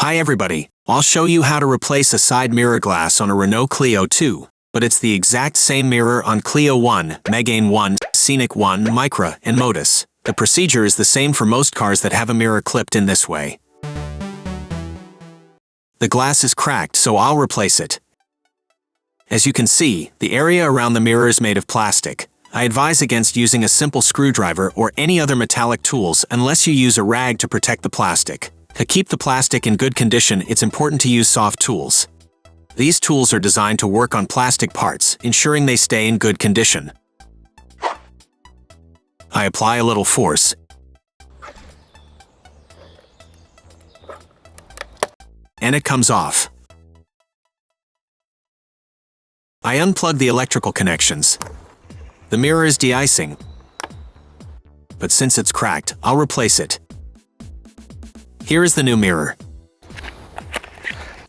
Hi everybody, I'll show you how to replace a side mirror glass on a Renault Clio 2, but it's the exact same mirror on Clio 1, Mégane 1, Scénic 1, Micra, and Modus. The procedure is the same for most cars that have a mirror clipped in this way. The glass is cracked, so I'll replace it. As you can see, the area around the mirror is made of plastic. I advise against using a simple screwdriver or any other metallic tools unless you use a rag to protect the plastic. To keep the plastic in good condition, it's important to use soft tools. These tools are designed to work on plastic parts, ensuring they stay in good condition. I apply a little force, and it comes off. I unplug the electrical connections. The mirror is de-icing, but since it's cracked, I'll replace it. Here is the new mirror.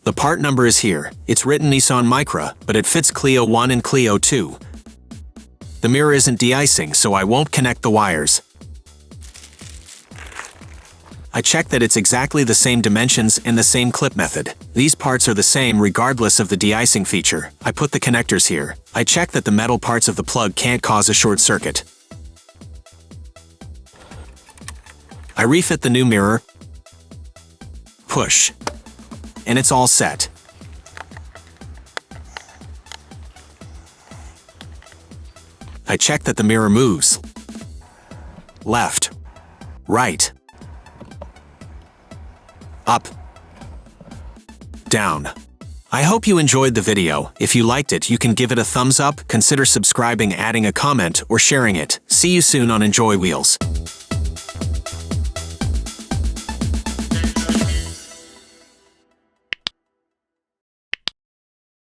The part number is here. It's written Nissan Micra, but it fits Clio 1 and Clio 2. The mirror isn't de-icing, so I won't connect the wires. I check that it's exactly the same dimensions and the same clip method. These parts are the same regardless of the de-icing feature. I put the connectors here. I check that the metal parts of the plug can't cause a short circuit. I refit the new mirror, push, and it's all set. I check that the mirror moves left, right, up, down. I hope you enjoyed the video. If you liked it, you can give it a thumbs up, consider subscribing, adding a comment, or sharing it. See you soon on Enjoy Wheels.